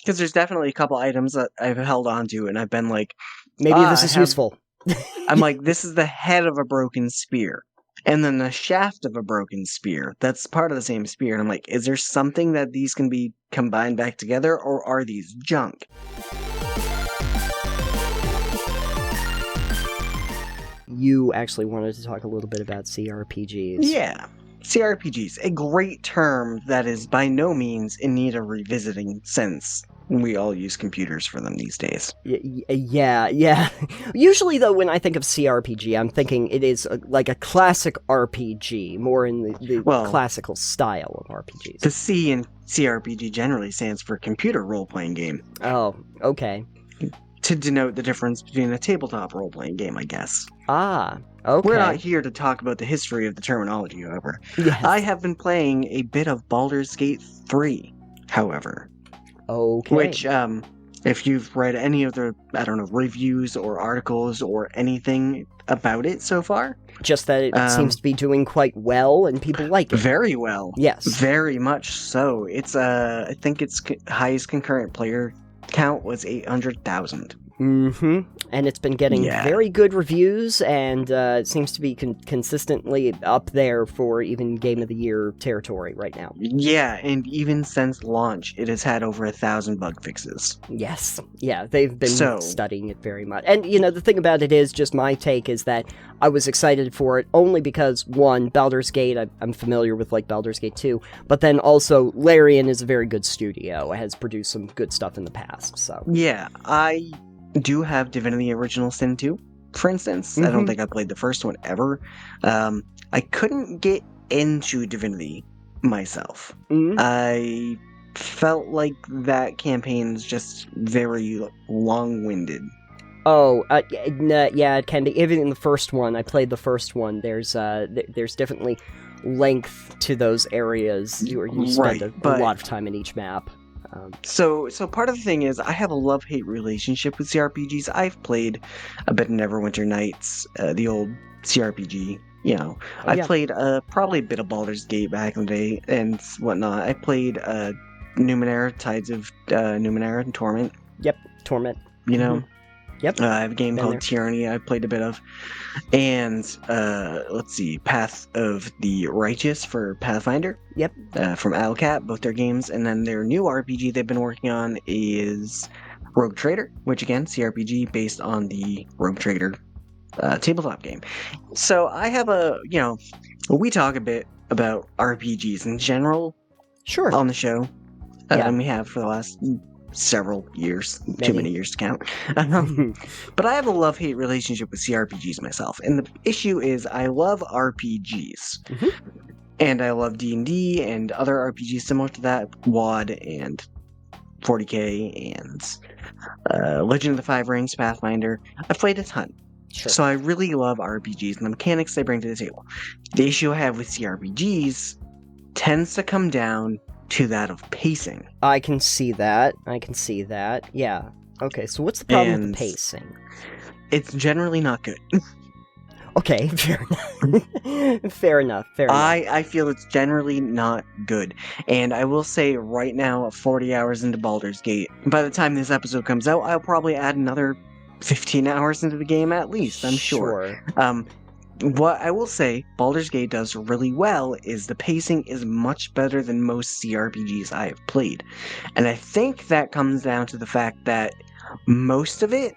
Because there's definitely a couple items that I've held on to, and I've been like, Maybe this is useful. I'm like, this is the head of a broken spear. And then the shaft of a broken spear. That's part of the same spear. And I'm like, is there something that these can be combined back together, or are these junk? You actually wanted to talk a little bit about CRPGs. Yeah. CRPGs, a great term that is by no means in need of revisiting since we all use computers for them these days. Yeah. Usually, though, when I think of CRPG, I'm thinking it is like a classic RPG, more in the classical style of RPGs. The C in CRPG generally stands for computer role-playing game. Oh, okay. To denote the difference between a tabletop role-playing game, I guess. Ah, okay. We're not here to talk about the history of the terminology, however. Yes. I have been playing a bit of Baldur's Gate 3, however. Okay. Which, if you've read any of the, reviews or articles or anything about it so far... Just that it seems to be doing quite well and people like it. Very well. Yes. Very much so. It's, I think its highest concurrent player count was 800,000. Mm-hmm. And it's been getting very good reviews, and it seems to be consistently up there for even Game of the Year territory right now. Yeah, and even since launch, it has had over 1,000 bug fixes. Yes. Yeah, they've been studying it very much. And, the thing about it is, just my take is that I was excited for it only because, one, Baldur's Gate, I'm familiar with, Baldur's Gate 2, but then also, Larian is a very good studio. It has produced some good stuff in the past, so... Yeah, I do have Divinity Original Sin 2, for instance. I don't think I played the first one ever. I couldn't get into Divinity myself. I felt like that campaign is just very long-winded. Oh, yeah, it can be. Even in the first one, I played the first one, there's definitely length to those areas where you spend a lot of time in each map. So part of the thing is, I have a love-hate relationship with CRPGs. I've played a bit of Neverwinter Nights, the old CRPG, I played probably a bit of Baldur's Gate back in the day and whatnot. I played Numenera, Tides of Numenera and Torment. Yep, Torment. Yep. I have a game called Tyranny I played a bit of. And, let's see, Path of the Righteous for Pathfinder. Yep. From Owlcat, both their games. And then their new RPG they've been working on is Rogue Trader, which again, CRPG based on the Rogue Trader tabletop game. So I have we talk a bit about RPGs in general on the show. And we have for the last... several years, too many years to count. But I have a love-hate relationship with CRPGs myself, and the issue is I love RPGs, and I love D&D and other RPGs similar to that, WoD and 40k and Legend of the Five Rings, Pathfinder. I've played a ton. Sure. So I really love RPGs and the mechanics they bring to the table. The issue I have with CRPGs tends to come down to that of pacing. I can see that. Yeah. Okay, so what's the problem with the pacing? It's generally not good. Okay, fair enough. Fair enough. I feel it's generally not good. And I will say right now, 40 hours into Baldur's Gate, by the time this episode comes out, I'll probably add another 15 hours into the game at least, I'm sure. What I will say Baldur's Gate does really well is the pacing is much better than most CRPGs I have played. And I think that comes down to the fact that most of it,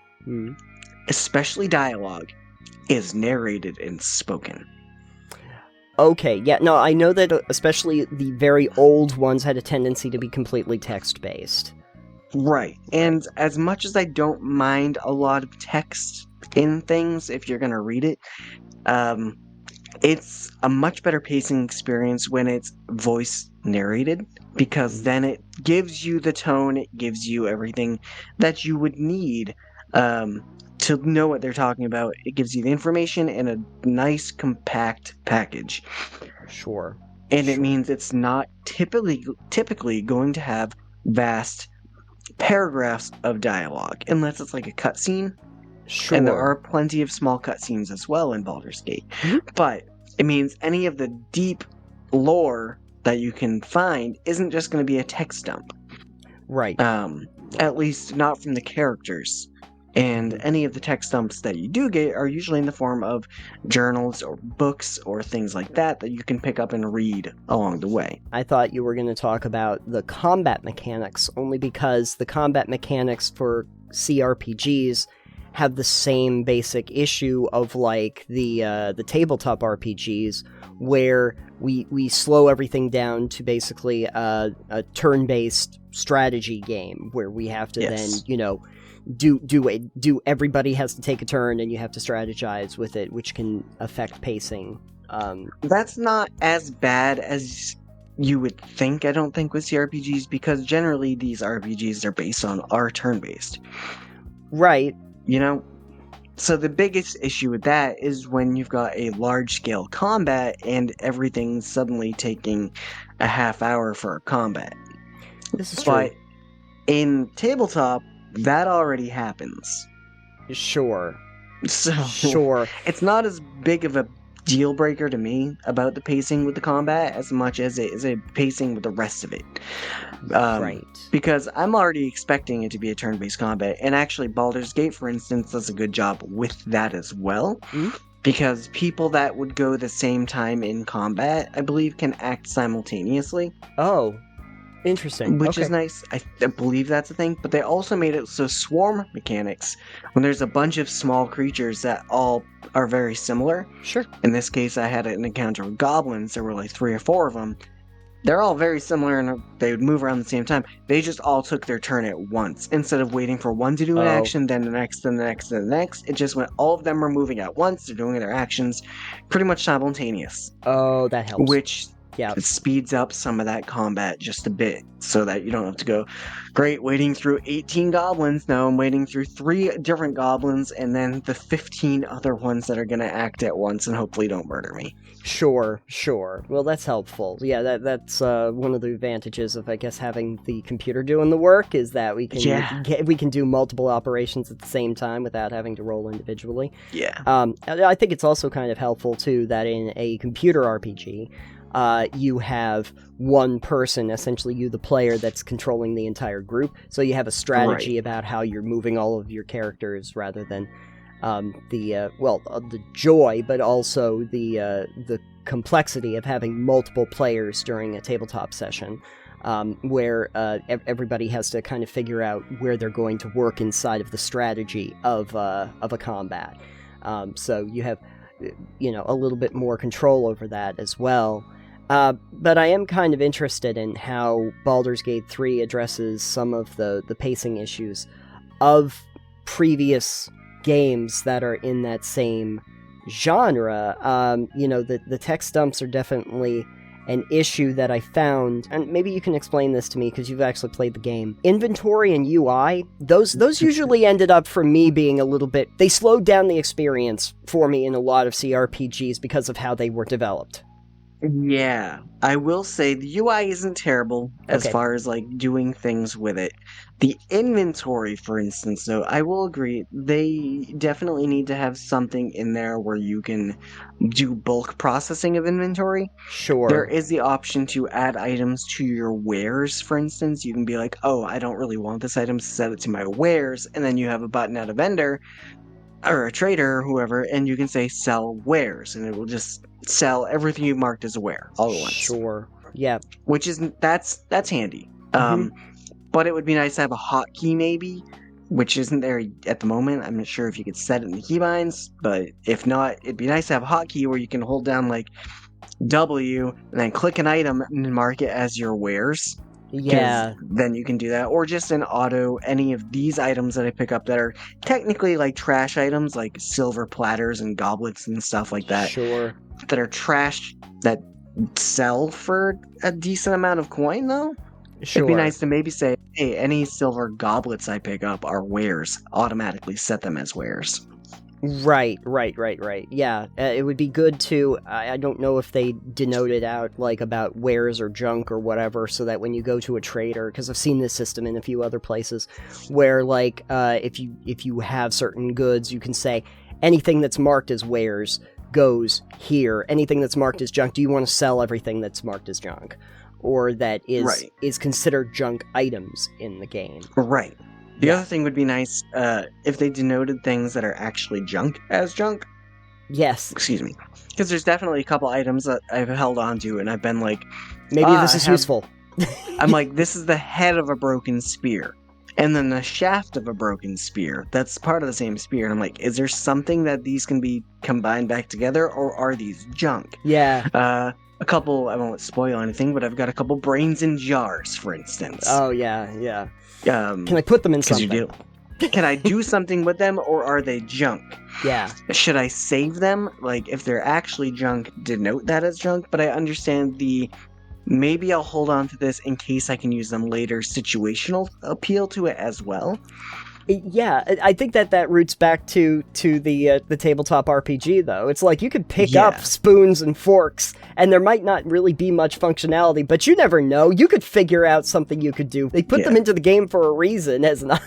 especially dialogue, is narrated and spoken. Okay, yeah, no, I know that especially the very old ones had a tendency to be completely text-based. Right, and as much as I don't mind a lot of text in things, if you're gonna read it, it's a much better pacing experience when it's voice narrated, because then it gives you the tone, it gives you everything that you would need to know what they're talking about. It gives you the information in a nice compact package. Sure. And it means it's not typically going to have vast paragraphs of dialogue, unless it's like a cutscene. Sure. And there are plenty of small cutscenes as well in Baldur's Gate. But it means any of the deep lore that you can find isn't just going to be a text dump. Right. at least not from the characters. And any of the text dumps that you do get are usually in the form of journals or books or things like that you can pick up and read along the way. I thought you were going to talk about the combat mechanics, only because the combat mechanics for CRPGs have the same basic issue of like the tabletop RPGs, where we slow everything down to basically a turn-based strategy game where we have to then, you know, do everybody has to take a turn and you have to strategize with it, which can affect pacing. That's not as bad as you would think, I don't think, with CRPGs, because generally these RPGs are turn-based. Right. You know? So the biggest issue with that is when you've got a large-scale combat and everything's suddenly taking a half hour for combat. This is true. But in tabletop, that already happens. Sure. So Sure. It's not as big of a deal breaker to me about the pacing with the combat as much as it is a pacing with the rest of it. Right. Because I'm already expecting it to be a turn-based combat, and actually Baldur's Gate, for instance, does a good job with that as well. Mm-hmm. Because people that would go the same time in combat, I believe, can act simultaneously. Oh. Interesting. Which is nice. I believe that's a thing. But they also made it so swarm mechanics, when there's a bunch of small creatures that all are very similar. Sure. In this case, I had an encounter with goblins. There were like 3 or 4 of them. They're all very similar, and they would move around at the same time. They just all took their turn at once. Instead of waiting for one to do an action, then the next, then the next, then the next. It just went, all of them are moving at once. They're doing their actions pretty much simultaneous. Oh, that helps. Which... yeah, it speeds up some of that combat just a bit, so that you don't have to go, great, waiting through 18 goblins. No, I'm waiting through 3 different goblins, and then the 15 other ones that are going to act at once and hopefully don't murder me. Sure. Well, that's helpful. Yeah, that's one of the advantages of, I guess, having the computer doing the work, is that we can do multiple operations at the same time without having to roll individually. Yeah. I think it's also kind of helpful, too, that in a computer RPG, you have one person, essentially you the player, that's controlling the entire group, so you have a strategy about how you're moving all of your characters, rather than the joy, but also the complexity of having multiple players during a tabletop session, where everybody has to kind of figure out where they're going to work inside of the strategy of a combat. So you have, a little bit more control over that as well. But I am kind of interested in how Baldur's Gate 3 addresses some of the pacing issues of previous games that are in that same genre. The text dumps are definitely an issue that I found, and maybe you can explain this to me because you've actually played the game. Inventory and UI, those usually ended up, for me, being a little bit... they slowed down the experience for me in a lot of CRPGs because of how they were developed. Yeah, I will say the UI isn't terrible as far as like doing things with it. The inventory, for instance, though, I will agree, they definitely need to have something in there where you can do bulk processing of inventory. Sure. There is the option to add items to your wares, for instance. You can be like, oh, I don't really want this item, set it to my wares, and then you have a button at a vendor or a trader or whoever, and you can say sell wares, and it will just sell everything you marked as a ware all at once. Sure. Yeah. Which isn't that's handy. But it would be nice to have a hotkey maybe, which isn't there at the moment. I'm not sure if you could set it in the keybinds, but if not, it'd be nice to have a hotkey where you can hold down like W and then click an item and mark it as your wares. Yeah. Then you can do that. Or just an auto, any of these items that I pick up that are technically like trash items, like silver platters and goblets and stuff like that. Sure. That are trash that sell for a decent amount of coin, though. Sure. It'd be nice to maybe say, hey, any silver goblets I pick up are wares. Automatically set them as wares. Right. Yeah, it would be good to, I don't know if they denote it out, like, about wares or junk or whatever, so that when you go to a trader, because I've seen this system in a few other places, where, like, if you have certain goods, you can say, anything that's marked as wares goes here. Anything that's marked as junk, do you want to sell everything that's marked as junk? or that Right. is considered junk items in the game. Right. The other thing would be nice if they denoted things that are actually junk as junk. Yes. Excuse me. Because there's definitely a couple items that I've held on to and I've been like, maybe this is useful. I'm like, this is the head of a broken spear. And then the shaft of a broken spear. That's part of the same spear. And I'm like, is there something that these can be combined back together, or are these junk? Yeah. A couple, I won't spoil anything, but I've got a couple brains in jars, for instance. Oh, yeah. Can I put them in something? Can I do something with them, or are they junk? Yeah. Should I save them? Like, if they're actually junk, denote that as junk, but I understand maybe I'll hold on to this in case I can use them later situational appeal to it as well. Yeah, I think that roots back to the tabletop RPG, though. It's like you could pick up spoons and forks, and there might not really be much functionality, but you never know. You could figure out something you could do. They put them into the game for a reason as an object.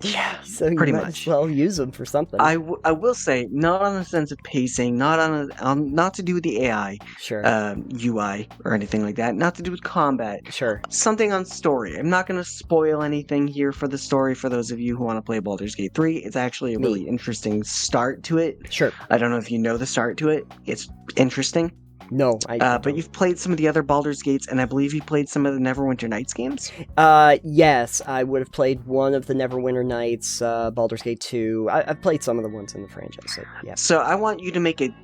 Yeah, so you pretty might much. as well use them for something. I will say, not on a sense of pacing, not to do with the AI, sure, UI or anything like that, not to do with combat. Sure. Something on story. I'm not going to spoil anything here for the story for those of you who want to play Baldur's Gate 3. It's actually a really interesting start to it. Sure. I don't know if you know the start to it. It's interesting. No, but you've played some of the other Baldur's Gates, and I believe you played some of the Neverwinter Nights games? Yes, I would have played one of the Neverwinter Nights, Baldur's Gate 2. I've played some of the ones in the franchise, so yeah. So I want you to make a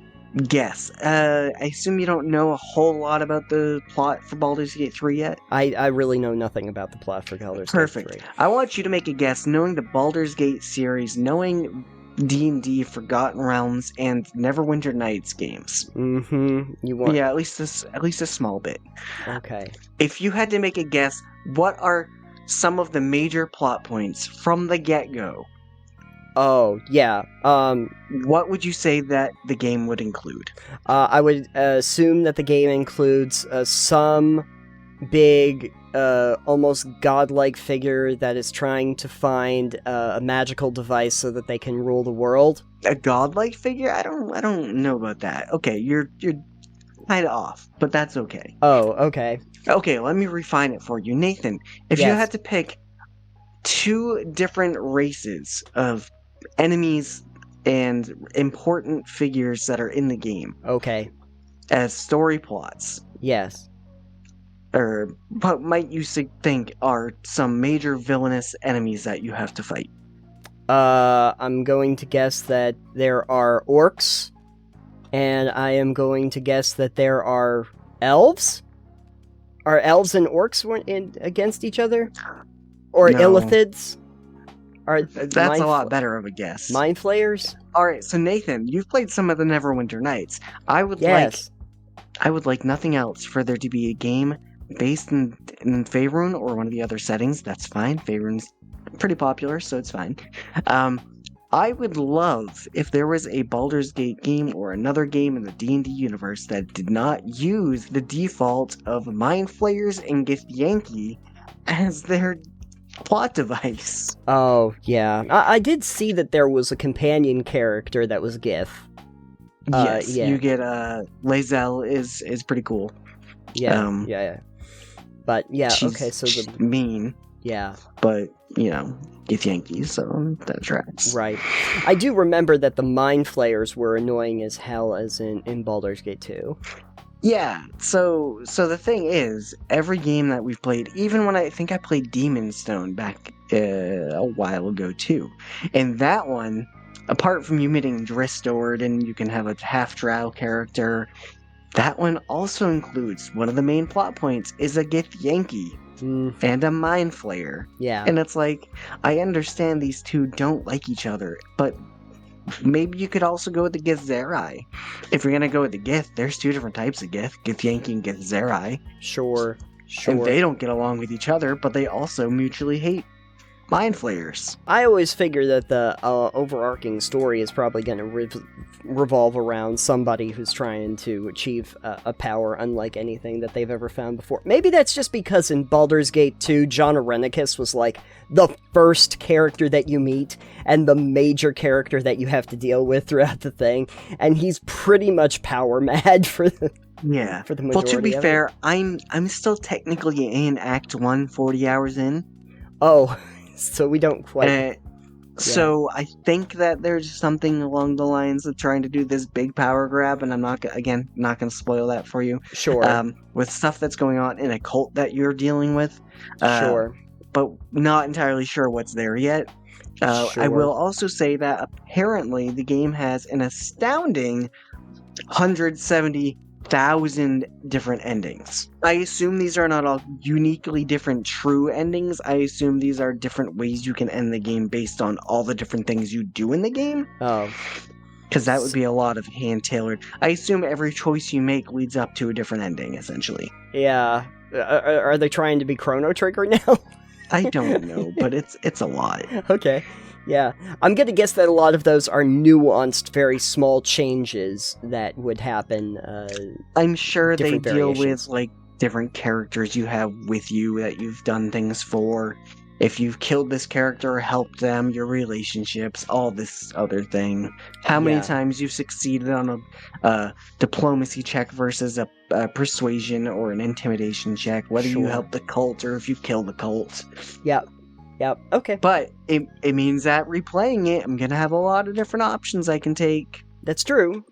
guess. I assume you don't know a whole lot about the plot for Baldur's Gate 3 yet? I really know nothing about the plot for Baldur's Gate 3. Perfect. I want you to make a guess, knowing the Baldur's Gate series, knowing D&D Forgotten Realms and Neverwinter Nights games. Mm-hmm. You want? Yeah, at least a small bit. Okay. If you had to make a guess, what are some of the major plot points from the get-go? Oh, yeah. What would you say that the game would include? I would assume that the game includes some big, almost godlike figure that is trying to find a magical device so that they can rule the world. A godlike figure? I don't know about that. Okay, you're kind of off, but that's okay. Oh, okay. Okay, let me refine it for you, Nathan. If you had to pick two different races of enemies and important figures that are in the game, okay, as story plots, yes. Or what might you think are some major villainous enemies that you have to fight? I'm going to guess that there are orcs, and I am going to guess that there are elves? Are elves and orcs against each other? Or No. illithids? That's a lot better of a guess. Mind flayers? Alright, so Nathan, you've played some of the Neverwinter Nights. I would like nothing else for there to be a game based in Faerun or one of the other settings. That's fine. Faerun's pretty popular, so it's fine. I would love if there was a Baldur's Gate game or another game in the D&D universe that did not use the default of Mind Flayers and Githyanki as their plot device. Oh, yeah. I did see that there was a companion character that was Gith. Yes, you get Lae'zel is pretty cool. Yeah, yeah. But yeah, okay, so she's mean. Yeah. But, Githyanki, so that tracks. Right. I do remember that the Mind Flayers were annoying as hell as in Baldur's Gate 2. Yeah, so the thing is, every game that we've played, even when I think I played Demon's Stone back a while ago too, and that one, apart from you meeting Dristord and you can have a half-drow character, that one also includes, one of the main plot points is a Githyanki and a Mind Flayer. Yeah. And it's like, I understand these two don't like each other, but maybe you could also go with the Githzerai. If you're gonna go with the Gith, there's two different types of Gith, Githyanki and Githzerai. Sure. And they don't get along with each other, but they also mutually hate Mind Flayers. I always figure that the overarching story is probably going to revolve around somebody who's trying to achieve a power unlike anything that they've ever found before. Maybe that's just because in Baldur's Gate 2, John Arenicus was like the first character that you meet and the major character that you have to deal with throughout the thing, and he's pretty much power mad for Yeah. For the Well, to be majority of fair, I'm still technically in Act 1, 40 hours in. Oh, so we don't quite... So I think that there's something along the lines of trying to do this big power grab, and I'm not going to spoil that for you. Sure. With stuff that's going on in a cult that you're dealing with. Sure. But not entirely sure what's there yet. I will also say that apparently the game has an astounding 170,000 different endings. I assume these are not all uniquely different true endings. I assume these are different ways you can end the game based on all the different things you do in the game. Oh. Because that would be a lot of hand-tailored. I assume every choice you make leads up to a different ending, essentially. Yeah. Are they trying to be Chrono Trigger now? I don't know, but it's a lot. Okay. Yeah. I'm going to guess that a lot of those are nuanced, very small changes that would happen. I'm sure they different deal variations. with, like, different characters you have with you that you've done things for. If you've killed this character or helped them, your relationships, all this other thing. How many times you've succeeded on a diplomacy check versus a persuasion or an intimidation check. Whether you help the cult or if you kill the cult. Yep. Okay. But it means that replaying it, I'm going to have a lot of different options I can take. That's true.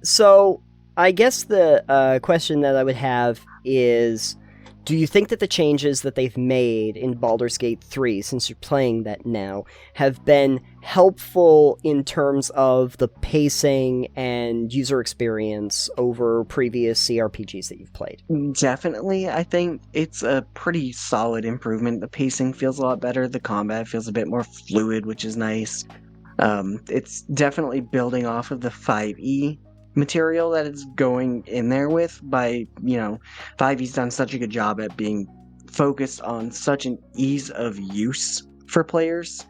So, I guess the question that I would have is, do you think that the changes that they've made in Baldur's Gate 3, since you're playing that now, have been helpful in terms of the pacing and user experience over previous CRPGs that you've played? Definitely. I think it's a pretty solid improvement. The pacing feels a lot better. The combat feels a bit more fluid, which is nice. It's definitely building off of the 5e material that it's going in there with by, 5e's done such a good job at being focused on such an ease of use for players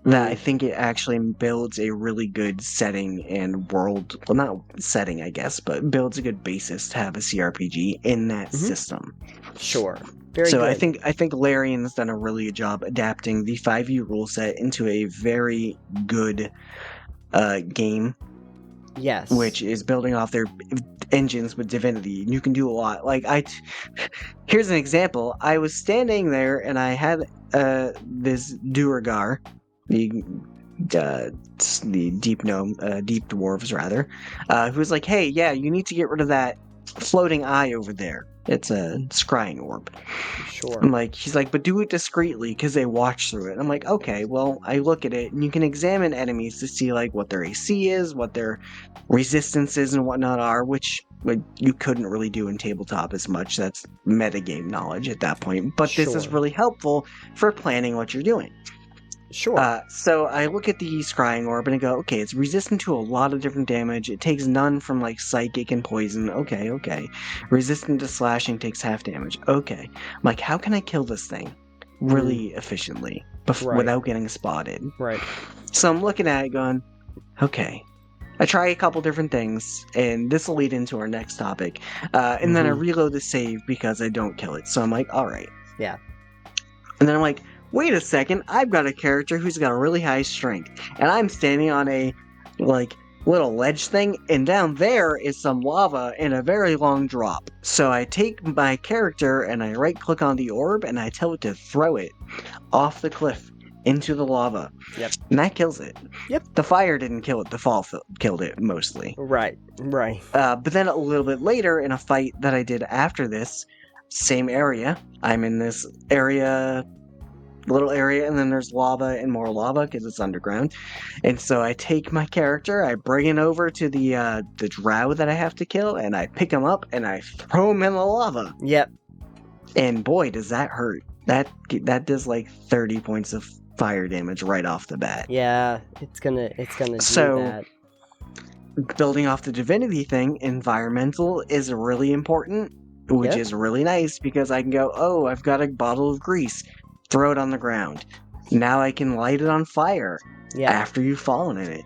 that I think it actually builds a really good setting and world, well, not setting, I guess, but builds a good basis to have a CRPG in that system. Sure. Very so good. I think Larian's done a really good job adapting the 5e rule set into a very good game. Yes. Which is building off their engines with Divinity. You can do a lot. Here's an example. I was standing there and I had this Duergar, the deep gnome, deep dwarves rather, who was like, "Hey, yeah, you need to get rid of that floating eye over there. It's a scrying orb." Sure. I'm like, he's like, "But do it discreetly because they watch through it." I'm like, "Okay, well, I look at it and you can examine enemies to see like what their AC is, what their resistances and whatnot are, which you couldn't really do in tabletop as much. That's metagame knowledge at that point. But this is really helpful for planning what you're doing." Sure. So I look at the scrying orb and I go, okay, it's resistant to a lot of different damage. It takes none from like psychic and poison. Okay. Resistant to slashing, takes half damage. Okay. I'm like, how can I kill this thing really efficiently without getting spotted? Right. So I'm looking at it going, okay. I try a couple different things, and this will lead into our next topic. And then I reload the save because I don't kill it. So I'm like, all right. Yeah. And then I'm like, wait a second, I've got a character who's got a really high strength, and I'm standing on a, little ledge thing, and down there is some lava and a very long drop. So I take my character, and I right-click on the orb, and I tell it to throw it off the cliff into the lava. Yep. And that kills it. Yep. The fire didn't kill it, the fall killed it, mostly. Right. But then a little bit later, in a fight that I did after this, same area, I'm in this little area, and then there's lava and more lava because it's underground. And so I take my character, I bring it over to the drow that I have to kill, and I pick him up and I throw him in the lava. Yep. And boy, does that hurt. That does like 30 points of fire damage right off the bat. Yeah, it's gonna do that. Building off the divinity thing, environmental is really important, which is really nice because I can go, oh, I've got a bottle of grease. Throw it on the ground. Now I can light it on fire after you've fallen in it,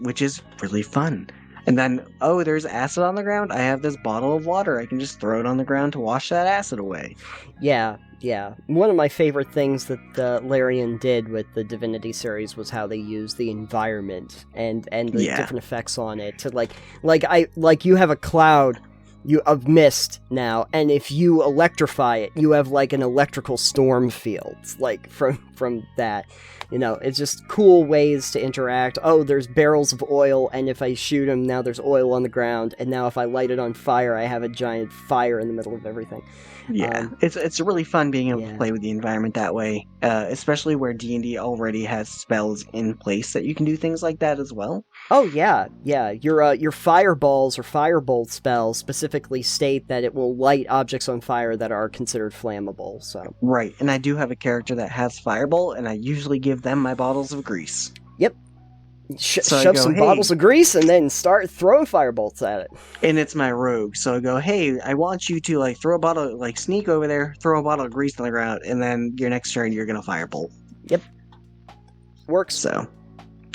which is really fun. And then, oh, there's acid on the ground. I have this bottle of water. I can just throw it on the ground to wash that acid away. Yeah, Yeah, one of my favorite things that Larian did with the Divinity series was how they used the environment and the different effects on it to like you have a cloud of mist now, and if you electrify it, you have like an electrical storm field, like from that. You know, it's just cool ways to interact. Oh, there's barrels of oil, and if I shoot them, now there's oil on the ground, and now if I light it on fire, I have a giant fire in the middle of everything. Yeah, it's really fun being able to play with the environment that way, especially where D&D already has spells in place that you can do things like that as well. Oh yeah. Your fireballs or firebolt spells specifically state that it will light objects on fire that are considered flammable. So right, and I do have a character that has fireball, and I usually give them my bottles of grease. Yep. Shove some bottles of grease and then start throwing firebolts at it. And it's my rogue, so I go, hey, I want you to like throw a bottle, like sneak over there, throw a bottle of grease on the ground, and then your next turn you're gonna firebolt. Yep. Works. So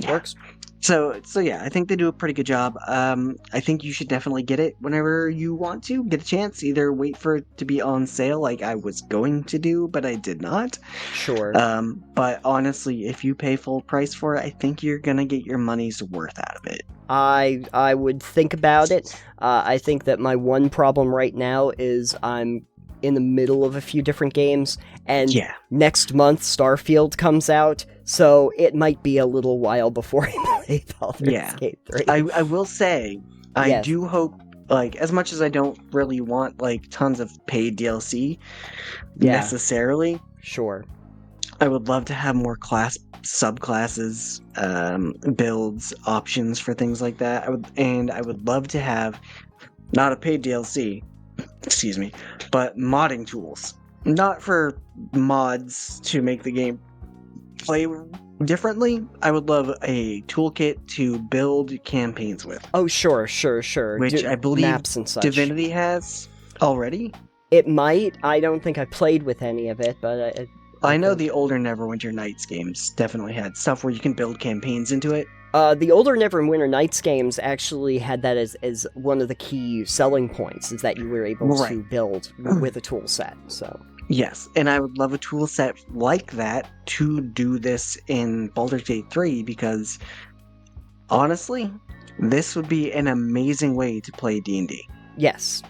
yeah. Works. So yeah, I think they do a pretty good job. I think you should definitely get it whenever you want to get a chance. Either wait for it to be on sale, like I was going to do, but I did not. Sure. But honestly, if you pay full price for it, I think you're gonna get your money's worth out of it. I would think about it. I think that my one problem right now is I'm in the middle of a few different games, and next month Starfield comes out, so it might be a little while before I play Baldur's Gate 3. I will say, I do hope, like, as much as I don't really want, like, tons of paid DLC necessarily. Sure. I would love to have more subclasses, builds, options for things like that. I would love to have, not a paid DLC, excuse me, but modding tools. Not for mods to make the game play differently. I would love a toolkit to build campaigns with. Oh, sure. Which I believe maps and such. Divinity has already. It might. I don't think I played with any of it, but I know the older Neverwinter Nights games definitely had stuff where you can build campaigns into it. The older Neverwinter Nights games actually had that as one of the key selling points, is that you were able to build with a tool set. So yes, and I would love a tool set like that to do this in Baldur's Gate 3, because honestly, this would be an amazing way to play D&D. Yes.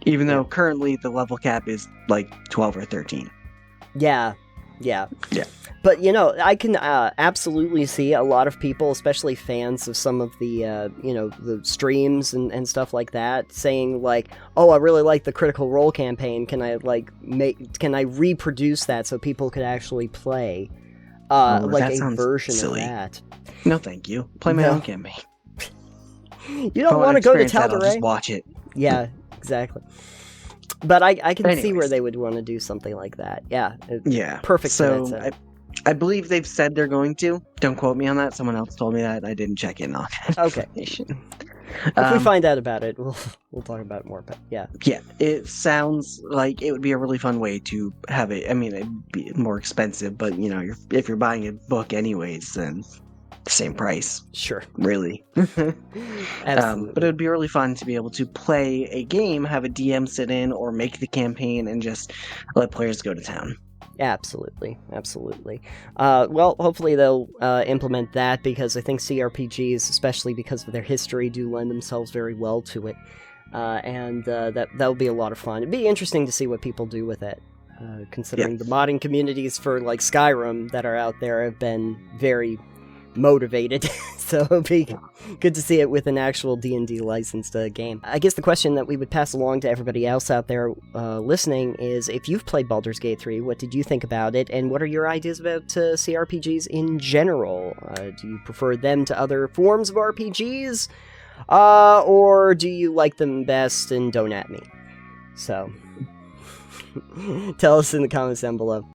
Even though currently the level cap is like 12 or 13. Yeah. But, you know, I can absolutely see a lot of people, especially fans of some of the, the streams and stuff like that, saying, like, oh, I really like the Critical Role campaign. Can I, can I reproduce that so people could actually play, like, a version silly. Of that? No, thank you. Play my own campaign. You don't want to go to Tal'Darai? Just watch it. Yeah, exactly. But I can see where they would want to do something like that. Yeah. Perfect. So I believe they've said they're going to. Don't quote me on that. Someone else told me that. I didn't check in on it. Okay. If we find out about it, we'll talk about it more. But yeah. Yeah. It sounds like it would be a really fun way to have it. I mean, it'd be more expensive, but you know, if you're buying a book anyways, then same price. Sure. Really. Absolutely. But it would be really fun to be able to play a game, have a DM sit in, or make the campaign and just let players go to town. Absolutely. Well, hopefully they'll implement that, because I think CRPGs, especially because of their history, do lend themselves very well to it. And that'll be a lot of fun. It'd be interesting to see what people do with it. Considering the modding communities for, like, Skyrim that are out there have been very motivated, so it'll be good to see it with an actual D&D licensed game. I guess the question that we would pass along to everybody else out there listening is, if you've played Baldur's Gate 3, what did you think about it, and what are your ideas about CRPGs in general? Do you prefer them to other forms of RPGs, or do you like them best and don't at me? So tell us in the comments down below.